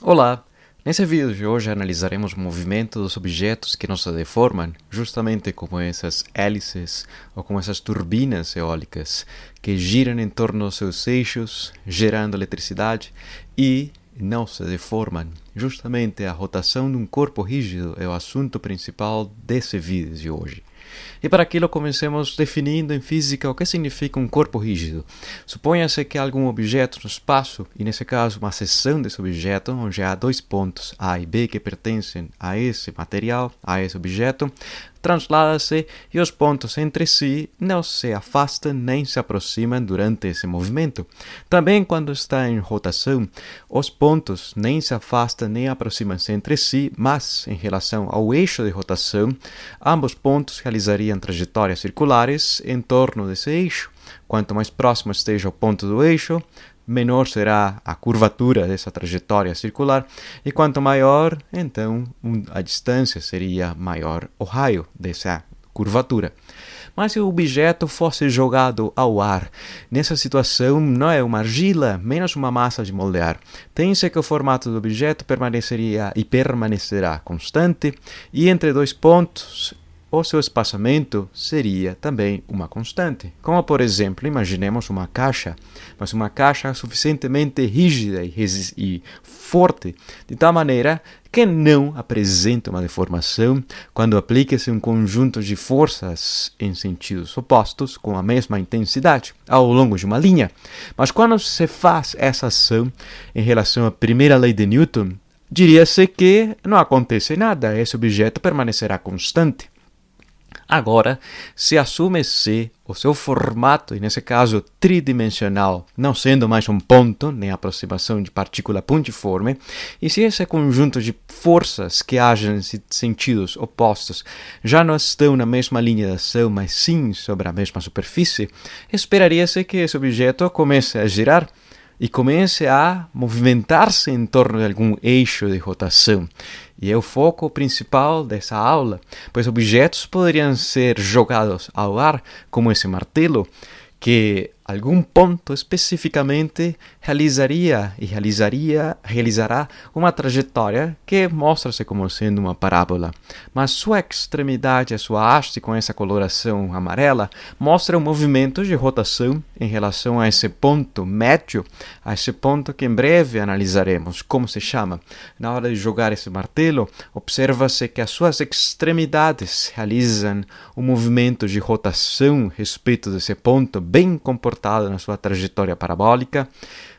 Olá! Nesse vídeo de hoje analisaremos o movimento dos objetos que nos deformam, justamente como essas hélices ou como essas turbinas eólicas que giram em torno dos seus eixos, gerando eletricidade e não se deformam. Justamente a rotação de um corpo rígido é o assunto principal desse vídeo de hoje. E para aquilo comecemos definindo em física o que significa um corpo rígido. Suponha-se que algum objeto no espaço, e nesse caso uma seção desse objeto, onde há dois pontos A e B que pertencem a esse material, a esse objeto, translada-se e os pontos entre si não se afastam nem se aproximam durante esse movimento. Também quando está em rotação, os pontos nem se afastam nem aproximam-se entre si, mas em relação ao eixo de rotação, ambos pontos realizariam trajetórias circulares em torno desse eixo. Quanto mais próximo esteja o ponto do eixo, menor será a curvatura dessa trajetória circular, e quanto maior, então, a distância seria maior o raio dessa curvatura. Mas se o objeto fosse jogado ao ar, nessa situação não é uma argila, menos uma massa de moldear. Tem-se que o formato do objeto permaneceria e permanecerá constante, e entre dois pontos, o seu espaçamento seria também uma constante. Como, por exemplo, imaginemos uma caixa, mas uma caixa suficientemente rígida e forte, de tal maneira que não apresenta uma deformação quando aplica-se um conjunto de forças em sentidos opostos com a mesma intensidade ao longo de uma linha. Mas quando se faz essa ação em relação à primeira lei de Newton, diria-se que não acontece nada, esse objeto permanecerá constante. Agora, se assume-se o seu formato, e nesse caso tridimensional, não sendo mais um ponto, nem aproximação de partícula pontiforme, e se esse conjunto de forças que agem em sentidos opostos já não estão na mesma linha de ação, mas sim sobre a mesma superfície, esperaria-se que esse objeto comece a girar e comece a movimentar-se em torno de algum eixo de rotação. E é o foco principal dessa aula, pois objetos poderiam ser jogados ao ar, como esse martelo, que algum ponto especificamente realizará uma trajetória que mostra-se como sendo uma parábola. Mas sua extremidade, a sua haste com essa coloração amarela, mostra um movimento de rotação em relação a esse ponto médio, a esse ponto que em breve analisaremos. Como se chama? Na hora de jogar esse martelo, observa-se que as suas extremidades realizam um movimento de rotação a respeito desse ponto bem comportado na sua trajetória parabólica,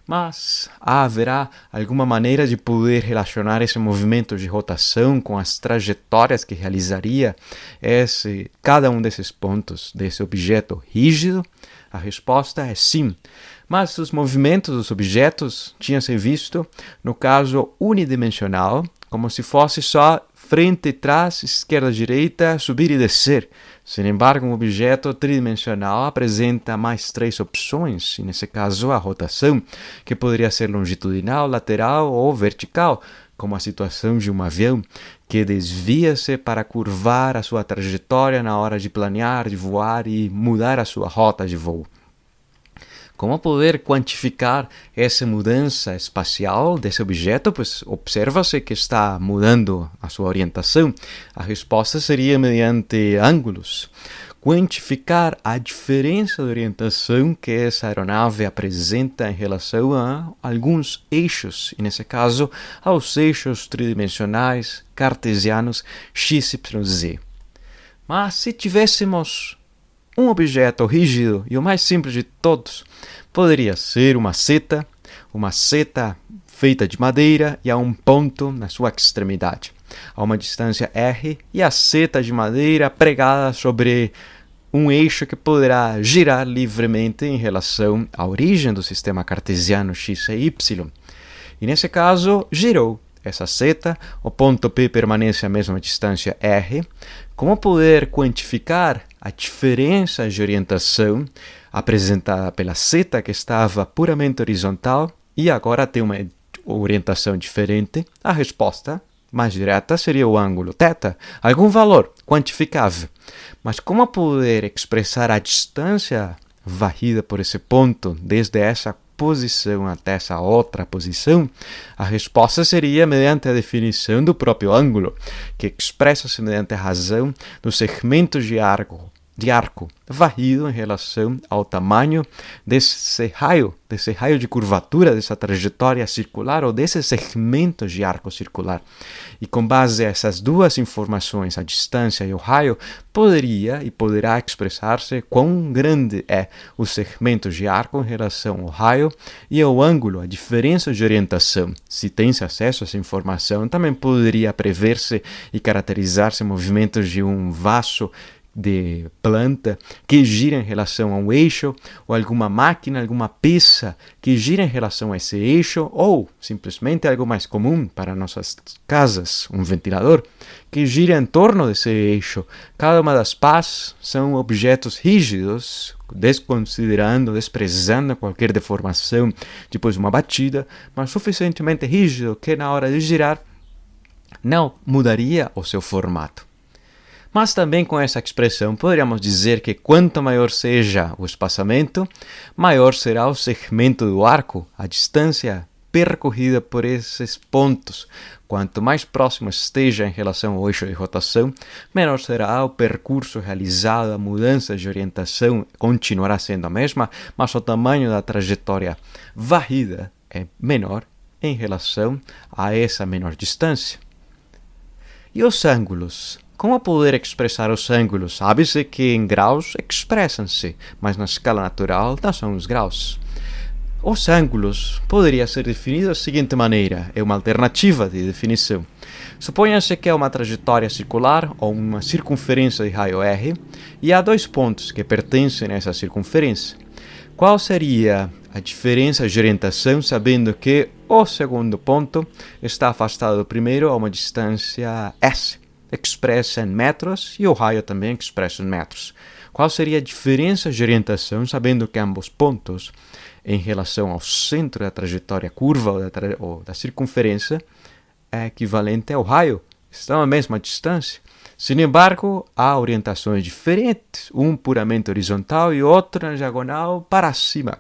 mas haverá alguma maneira de poder relacionar esse movimento de rotação com as trajetórias que realizaria cada um desses pontos desse objeto rígido? A resposta é sim. Mas os movimentos dos objetos tinham se visto, no caso unidimensional, como se fosse só frente e trás, esquerda e direita, subir e descer. Sin embargo, um objeto tridimensional apresenta mais três opções, e nesse caso a rotação, que poderia ser longitudinal, lateral ou vertical, como a situação de um avião, que desvia-se para curvar a sua trajetória na hora de planear, de voar e mudar a sua rota de voo. Como poder quantificar essa mudança espacial desse objeto? Pois observa-se que está mudando a sua orientação. A resposta seria mediante ângulos. Quantificar a diferença de orientação que essa aeronave apresenta em relação a alguns eixos, e nesse caso aos eixos tridimensionais cartesianos x, y, z. Mas se tivéssemos um objeto rígido, e o mais simples de todos, poderia ser uma seta feita de madeira e há um ponto na sua extremidade. Há uma distância r e a seta de madeira pregada sobre um eixo que poderá girar livremente em relação à origem do sistema cartesiano x e y. E nesse caso, girou essa seta, o ponto P permanece à mesma distância r. Como poder quantificar a diferença de orientação apresentada pela seta que estava puramente horizontal e agora tem uma orientação diferente? A resposta mais direta seria o ângulo θ, algum valor quantificável. Mas como poder expressar a distância varrida por esse ponto desde essa posição até essa outra posição? A resposta seria mediante a definição do próprio ângulo, que expressa-se mediante a razão dos segmentos de arco varrido em relação ao tamanho desse raio de curvatura, dessa trajetória circular ou desses segmentos de arco circular. E com base a essas duas informações, a distância e o raio, poderá expressar-se quão grande é o segmento de arco em relação ao raio e ao ângulo, a diferença de orientação. Se tem-se acesso a essa informação, também poderia prever-se e caracterizar-se movimentos de um vaso de planta que gira em relação a um eixo, ou alguma máquina, alguma peça que gira em relação a esse eixo, ou simplesmente algo mais comum para nossas casas, um ventilador que gira em torno desse eixo. Cada uma das pás são objetos rígidos, desprezando qualquer deformação depois de uma batida, mas suficientemente rígido que na hora de girar não mudaria o seu formato. Mas também com essa expressão poderíamos dizer que quanto maior seja o espaçamento, maior será o segmento do arco, a distância percorrida por esses pontos. Quanto mais próximo esteja em relação ao eixo de rotação, menor será o percurso realizado, a mudança de orientação continuará sendo a mesma, mas o tamanho da trajetória varrida é menor em relação a essa menor distância. E os ângulos? Como poder expressar os ângulos? Sabe-se que em graus expressam-se, mas na escala natural não são os graus. Os ângulos poderia ser definido da seguinte maneira, é uma alternativa de definição. Suponha-se que é uma trajetória circular ou uma circunferência de raio R e há dois pontos que pertencem a essa circunferência. Qual seria a diferença de orientação sabendo que o segundo ponto está afastado do primeiro a uma distância S, expressa em metros, e o raio também expresso em metros? Qual seria a diferença de orientação sabendo que ambos pontos, em relação ao centro da trajetória curva ou da circunferência, é equivalente ao raio? Estão à mesma distância. Sin embargo, há orientações diferentes, um puramente horizontal e outro na diagonal para cima.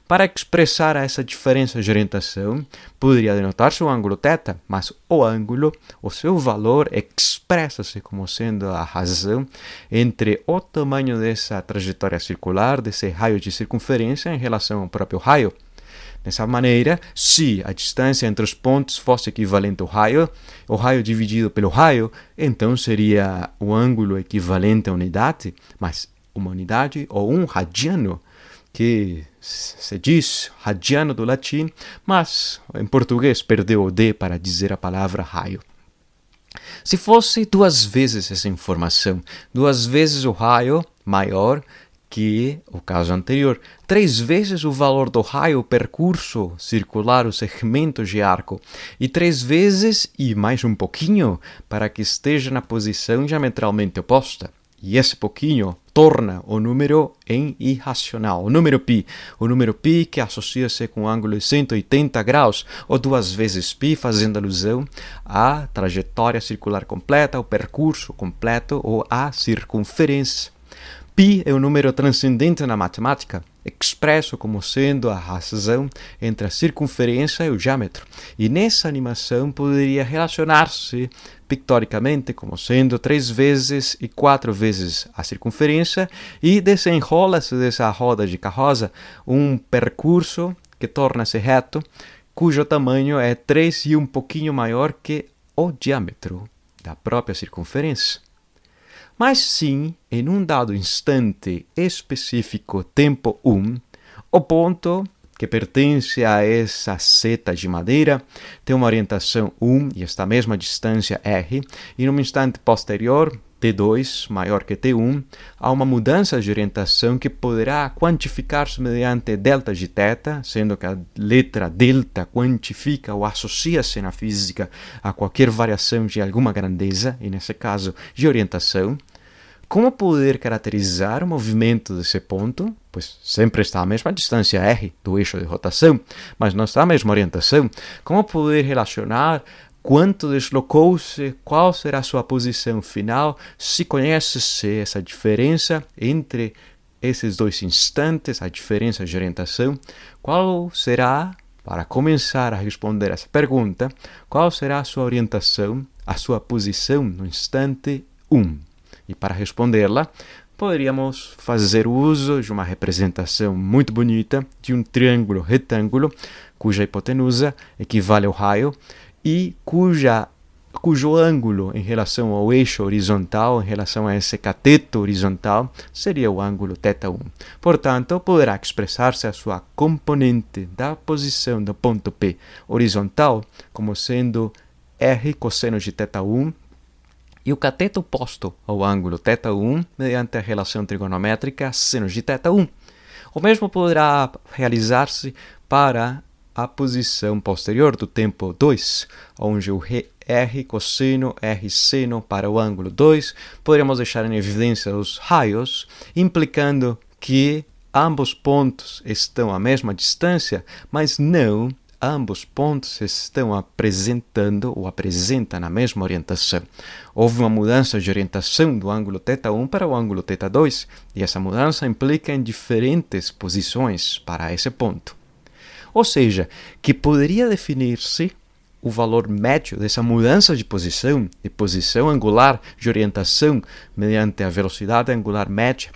Para expressar essa diferença de orientação, poderia denotar-se o ângulo θ, mas o ângulo, o seu valor, expressa-se como sendo a razão entre o tamanho dessa trajetória circular, desse raio de circunferência, em relação ao próprio raio. Dessa maneira, se a distância entre os pontos fosse equivalente ao raio, o raio dividido pelo raio, então seria o ângulo equivalente à unidade, mas uma unidade ou um radiano, que se diz radiano do latim, mas em português perdeu o D para dizer a palavra raio. Se fosse duas vezes essa informação, duas vezes o raio maior que o caso anterior, 3 vezes o valor do raio, o percurso circular, o segmento de arco, e 3 vezes e mais um pouquinho para que esteja na posição diametralmente oposta. E esse pouquinho torna o número em irracional, o número π que associa-se com o ângulo de 180 graus, ou 2 vezes π, fazendo alusão à trajetória circular completa, ao percurso completo ou à circunferência. Π é um número transcendente na matemática, expresso como sendo a razão entre a circunferência e o diâmetro. E nessa animação poderia relacionar-se pictoricamente como sendo 3 vezes e 4 vezes a circunferência, e desenrola-se dessa roda de carroça um percurso que torna-se reto, cujo tamanho é 3 e um pouquinho maior que o diâmetro da própria circunferência. Mas sim, em um dado instante específico, tempo 1, o ponto que pertence a essa seta de madeira tem uma orientação 1 e esta mesma distância R, e num instante posterior, T2 maior que T1, há uma mudança de orientação que poderá quantificar-se mediante delta de θ, sendo que a letra delta quantifica ou associa-se na física a qualquer variação de alguma grandeza, e nesse caso de orientação. Como poder caracterizar o movimento desse ponto? Pois sempre está à mesma distância R do eixo de rotação, mas não está à mesma orientação. Como poder relacionar quanto deslocou-se, qual será a sua posição final, se conhece-se essa diferença entre esses dois instantes, a diferença de orientação, qual será, para começar a responder essa pergunta, qual será a sua orientação, a sua posição no instante 1? E para respondê-la, poderíamos fazer uso de uma representação muito bonita de um triângulo retângulo, cuja hipotenusa equivale ao raio e cujo ângulo em relação ao eixo horizontal, em relação a esse cateto horizontal, seria o ângulo θ1. Portanto, poderá expressar-se a sua componente da posição do ponto P horizontal como sendo R cosseno de θ1 e o cateto oposto ao ângulo θ1 mediante a relação trigonométrica seno de θ1. O mesmo poderá realizar-se para a posição posterior do tempo 2, onde o R cosseno, R seno para o ângulo 2, poderíamos deixar em evidência os raios, implicando que ambos pontos estão à mesma distância, mas não ambos pontos estão apresentando ou apresentam a mesma orientação. Houve uma mudança de orientação do ângulo θ1 para o ângulo θ2, e essa mudança implica em diferentes posições para esse ponto. Ou seja, que poderia definir-se o valor médio dessa mudança de posição angular de orientação mediante a velocidade angular média,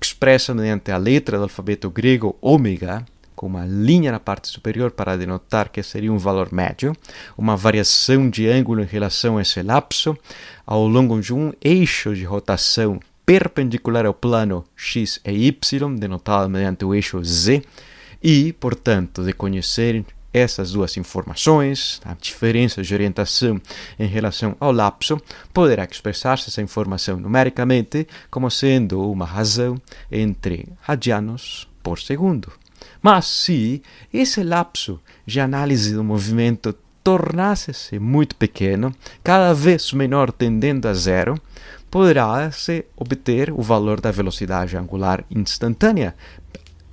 expressa mediante a letra do alfabeto grego ômega, com uma linha na parte superior para denotar que seria um valor médio, uma variação de ângulo em relação a esse lapso, ao longo de um eixo de rotação perpendicular ao plano x e y, denotado mediante o eixo z, e, portanto, de conhecer essas duas informações, a diferença de orientação em relação ao lapso, poderá expressar-se essa informação numericamente como sendo uma razão entre radianos por segundo. Mas se esse lapso de análise do movimento tornasse-se muito pequeno, cada vez menor tendendo a zero, poderá-se obter o valor da velocidade angular instantânea,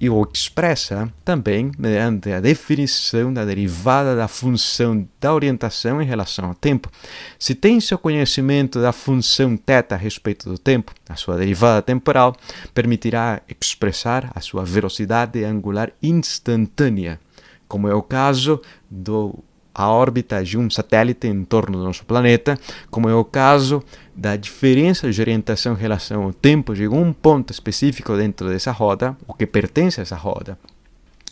e o expressa também mediante a definição da derivada da função da orientação em relação ao tempo. Se tem seu conhecimento da função θ a respeito do tempo, a sua derivada temporal permitirá expressar a sua velocidade angular instantânea, como é o caso da órbita de um satélite em torno do nosso planeta, como é o caso da diferença de orientação em relação ao tempo de um ponto específico dentro dessa roda, o que pertence a essa roda.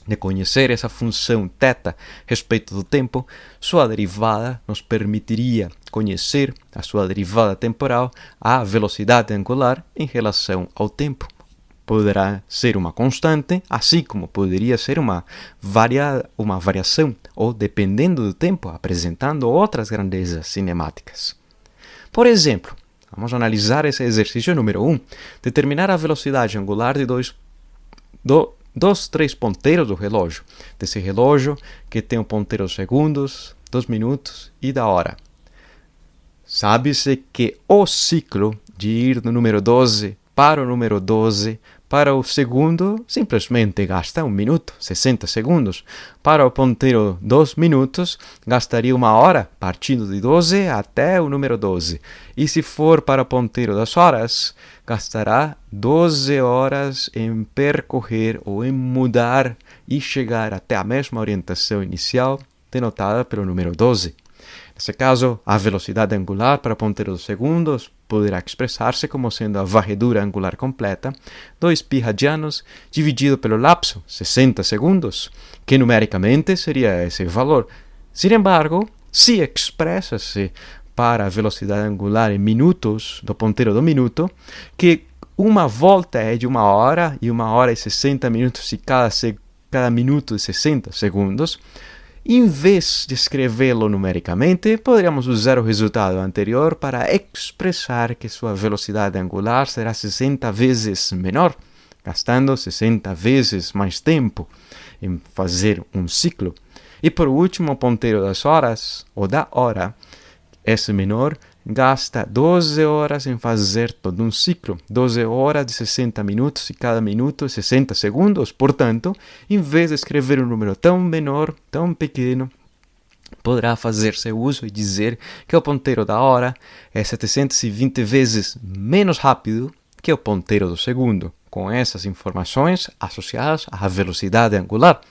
De conhecer essa função θ a respeito do tempo, sua derivada nos permitiria conhecer a sua derivada temporal, a velocidade angular em relação ao tempo. Poderá ser uma constante, assim como poderia ser uma variação, ou dependendo do tempo, apresentando outras grandezas cinemáticas. Por exemplo, vamos analisar esse exercício número 1. Determinar a velocidade angular de dos três ponteiros do relógio. Desse relógio que tem o ponteiro dos segundos, dos minutos e da hora. Sabe-se que o ciclo de ir do número 12 para o número 12 para o segundo simplesmente gasta 1 minuto, 60 segundos. Para o ponteiro 2 minutos, gastaria 1 hora, partindo de 12 até o número 12. E se for para o ponteiro das horas, gastará 12 horas em percorrer ou em mudar e chegar até a mesma orientação inicial, denotada pelo número 12. Nesse caso, a velocidade angular para o ponteiro dos segundos poderá expressar-se como sendo a varredura angular completa, 2π radianos, dividido pelo lapso, 60 segundos, que numericamente seria esse valor. Sin embargo, se expressa-se para a velocidade angular em minutos, do ponteiro do minuto, que uma volta é de 1 hora, e 1 hora e 60 minutos, e cada minuto é 60 segundos, em vez de escrevê-lo numericamente, poderíamos usar o resultado anterior para expressar que sua velocidade angular será 60 vezes menor, gastando 60 vezes mais tempo em fazer um ciclo. E por último, o ponteiro das horas, ou da hora, esse menor, gasta 12 horas em fazer todo um ciclo, 12 horas de 60 minutos e cada minuto 60 segundos. Portanto, em vez de escrever um número tão menor, tão pequeno, poderá fazer-se uso e dizer que o ponteiro da hora é 720 vezes menos rápido que o ponteiro do segundo. com essas informações associadas à velocidade angular.